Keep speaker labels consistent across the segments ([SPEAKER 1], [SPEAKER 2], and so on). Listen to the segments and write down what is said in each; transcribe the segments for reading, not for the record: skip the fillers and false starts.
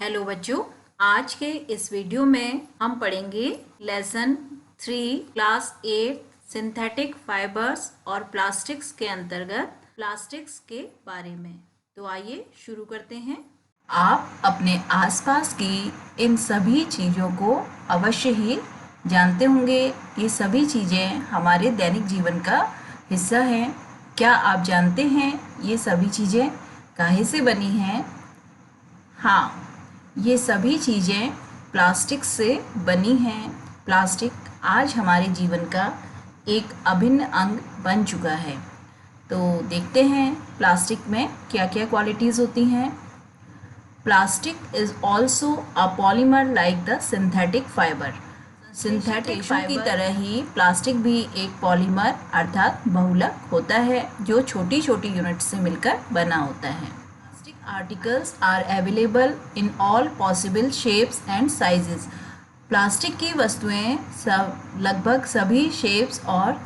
[SPEAKER 1] Hello बच्चों, आज के इस वीडियो में हम पढ़ेंगे लेसन 3 क्लास 8 सिंथेटिक फाइबर्स और प्लास्टिक्स के अंतर्गत प्लास्टिक्स के बारे में। तो आइए शुरू करते हैं। आप अपने आसपास की इन सभी चीज़ों को अवश्य ही जानते होंगे। ये सभी चीज़ें हमारे दैनिक जीवन का हिस्सा हैं। क्या आप जानते हैं ये सभी चीज़ें काहे से बनी हैं? हाँ, ये सभी चीज़ें प्लास्टिक से बनी हैं। प्लास्टिक आज हमारे जीवन का एक अभिन्न अंग बन चुका है। तो देखते हैं प्लास्टिक में क्या क्या क्वालिटीज़ होती हैं। Plastic is also a polymer like the synthetic fibre. Synthetic fibre की तरह ही प्लास्टिक भी एक पॉलीमर अर्थात बहुलक होता है जो छोटी छोटी यूनिट से मिलकर बना होता है। Articles are available in all possible shapes and sizes. Plastic की वस्तुएं लगभग सभी शेप्स और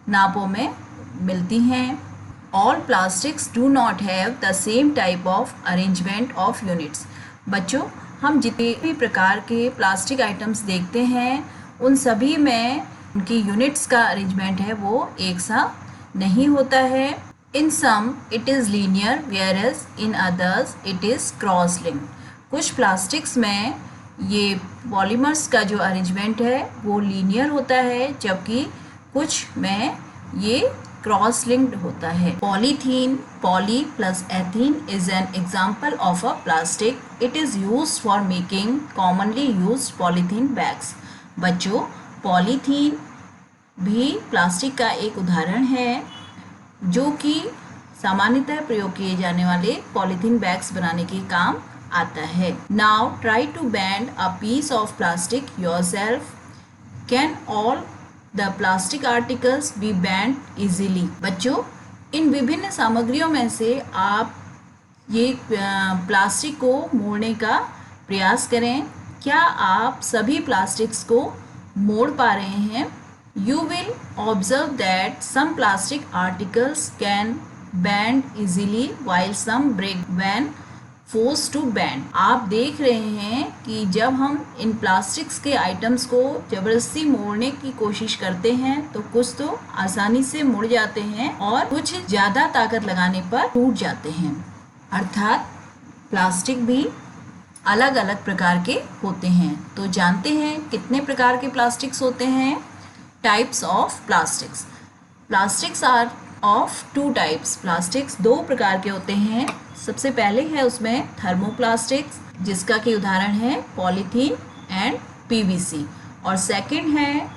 [SPEAKER 1] नापों में मिलती हैं। All plastics do not have the same type of arrangement of units. बच्चों, हम जितने भी प्रकार के प्लास्टिक आइटम्स देखते हैं उन सभी में उनकी यूनिट्स का अरेंजमेंट है वो एक सा नहीं होता है। In some it is linear whereas in others it is cross-linked. कुछ प्लास्टिक्स में ये पॉलीमर्स का जो अरेंजमेंट है वो लीनियर होता है जबकि कुछ में ये क्रॉस लिंक्ड होता है। Polythene, poly plus ethene is an example of a plastic. It is used for making commonly used polythene bags. बच्चों, पॉलीथीन भी प्लास्टिक का एक उदाहरण है जो कि सामान्यतः प्रयोग किए जाने वाले पॉलीथीन बैग्स बनाने के काम आता है। Now try to bend a piece of plastic yourself. Can all the plastic articles be bend easily? बच्चों, इन विभिन्न सामग्रियों में से आप ये प्लास्टिक को मोड़ने का प्रयास करें। क्या आप सभी प्लास्टिक्स को मोड़ पा रहे हैं? You will observe that some plastic articles can bend easily while some break when forced to bend. आप देख रहे हैं कि जब हम इन प्लास्टिक्स के आइटम्स को ज़बरदस्ती मोड़ने की कोशिश करते हैं तो कुछ तो आसानी से मुड़ जाते हैं और कुछ ज़्यादा ताकत लगाने पर टूट जाते हैं। अर्थात प्लास्टिक भी अलग अलग प्रकार के होते हैं। तो जानते हैं कितने प्रकार के प्लास्टिक्स होते हैं? Types of plastics. Plastics are of two types. Plastics दो प्रकार के होते हैं। सबसे पहले है उसमें थर्मोप्लास्टिक्स जिसका कि उदाहरण है पॉलीथीन एंड पीवीसी, और सेकंड है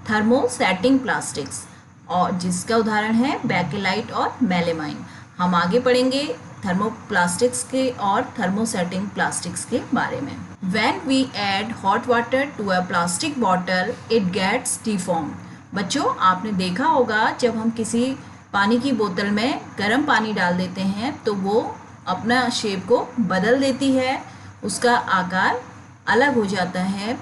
[SPEAKER 1] थर्मोसेटिंग प्लास्टिक्स और जिसका उदाहरण है बेकेलाइट और मेलेमाइन। हम आगे पढ़ेंगे थर्मोप्लास्टिक्स के और थर्मोसेटिंग प्लास्टिक्स के बारे में। When we add hot water to a plastic bottle, it gets deformed. बच्चों, आपने देखा होगा जब हम किसी पानी की बोतल में गर्म पानी डाल देते हैं तो वो अपना शेप को बदल देती है, उसका आकार अलग हो जाता है।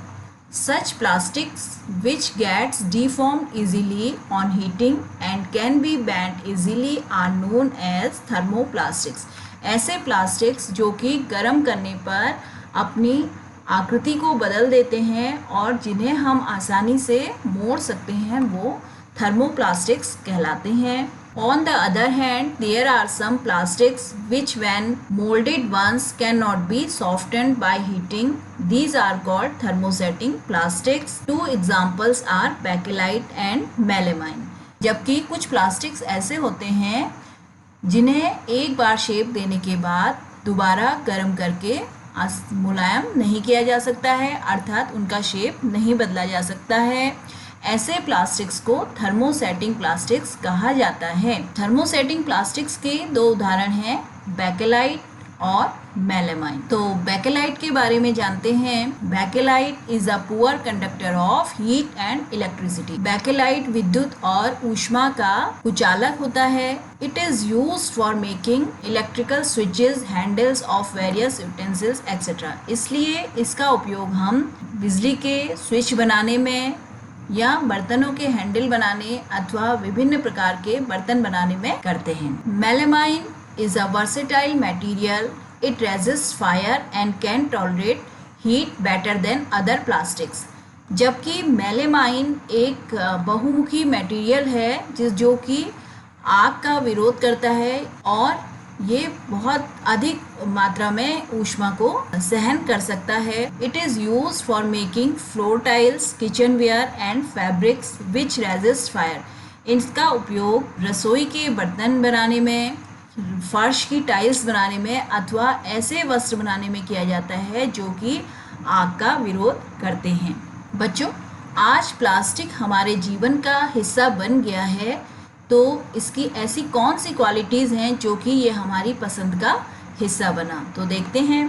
[SPEAKER 1] Such plastics which gets deformed easily on heating and can be bent easily are known as thermoplastics. ऐसे प्लास्टिक्स जो कि गर्म करने पर अपनी आकृति को बदल देते हैं और जिन्हें हम आसानी से मोड़ सकते हैं वो थर्मोप्लास्टिक्स कहलाते हैं। On the other hand, there are some plastics which when molded once cannot be softened by heating. These are called thermosetting plastics. Two examples are bakelite and melamine. जबकि कुछ प्लास्टिक्स ऐसे होते हैं जिन्हें एक बार शेप देने के बाद दोबारा गर्म करके मुलायम नहीं किया जा सकता है, अर्थात उनका शेप नहीं बदला जा सकता है। ऐसे प्लास्टिक्स को थर्मोसेटिंग प्लास्टिक्स कहा जाता है। थर्मोसेटिंग प्लास्टिक्स के दो उदाहरण हैं बेकेलाइट और मेलामाइन। तो बेकेलाइट के बारे में जानते हैं। Bakelite is a poor conductor of heat and electricity. Bakelite विद्युत और ऊष्मा का कुचालक होता है। It is used for making electrical switches, handles of various utensils etcetera. इसलिए इसका उपयोग हम बिजली के स्विच बनाने में या बर्तनों के हैंडल बनाने अथवा विभिन्न प्रकार के बर्तन बनाने में करते हैं। Melamine is a versatile material It resists fire and can tolerate heat better than other plastics. जबकि मेलेमाइन एक बहुमुखी मटेरियल है जो कि आग का विरोध करता है और ये बहुत अधिक मात्रा में ऊष्मा को सहन कर सकता है. It is use for making floor tiles, kitchen ware and fabrics which resist fire. इसका उपयोग रसोई के बर्तन बनाने में, फर्श की टाइल्स बनाने में अथवा ऐसे वस्त्र बनाने में किया जाता है जो कि आग का विरोध करते हैं. बच्चों, आज प्लास्टिक हमारे जीवन का हिस्सा बन गया है, तो इसकी ऐसी कौन सी क्वालिटीज़ हैं जो कि ये हमारी पसंद का हिस्सा बना. तो देखते हैं.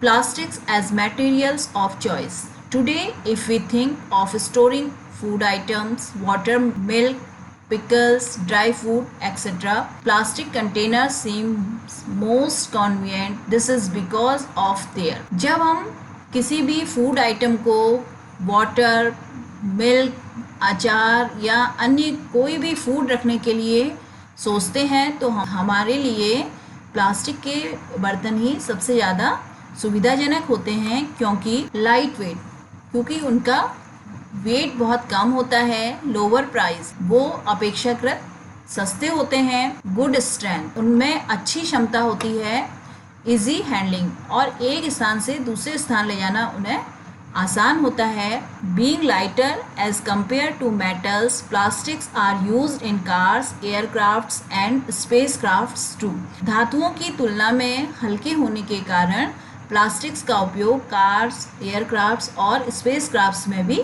[SPEAKER 1] Plastics as materials of choice. Today if we think of storing food items, water, milk, pickles, dry food, etc. Plastic containers seem most convenient. This is because of their. जब हम किसी भी फूड आइटम को water, milk, अचार या अन्य कोई भी फूड रखने के लिए सोचते हैं तो हमारे लिए प्लास्टिक के बर्तन ही सबसे ज़्यादा सुविधाजनक होते हैं, क्योंकि लाइट वेट, क्योंकि उनका वेट बहुत कम होता है. लोअर प्राइस, वो अपेक्षाकृत सस्ते होते हैं. गुड स्ट्रेंथ, उनमें अच्छी क्षमता होती है. इजी हैंडलिंग, और एक स्थान से दूसरे स्थान ले जाना उन्हें आसान होता है. Being lighter as compare to metals, plastics are used in cars, aircrafts and spacecrafts too. धातुओं की तुलना में हल्के होने के कारण प्लास्टिक्स का उपयोग कार्स, एयरक्राफ्ट्स और स्पेसक्राफ्ट्स में भी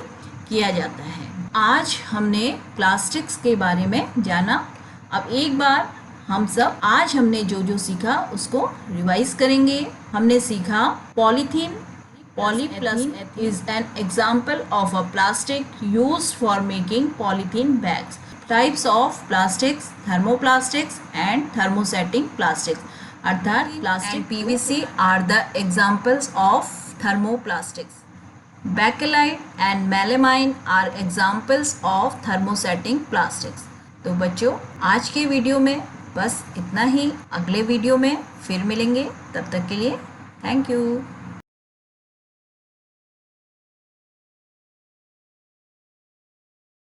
[SPEAKER 1] किया जाता है. आज हमने प्लास्टिक्स के बारे में जाना. अब एक बार हम सब आज हमने जो सीखा उसको रिवाइज करेंगे. हमने सीखा polythene. Polyplatine is an example of a plastic used for making polythene bags. Types of plastics: thermoplastics and thermosetting plastics. अर्थात plastic PVC are the examples of thermoplastics. Bakelite and melamine are examples of thermosetting plastics. तो बच्चों, आज के video में बस इतना ही. अगले video में फिर मिलेंगे. तब तक के लिए थैंक यू.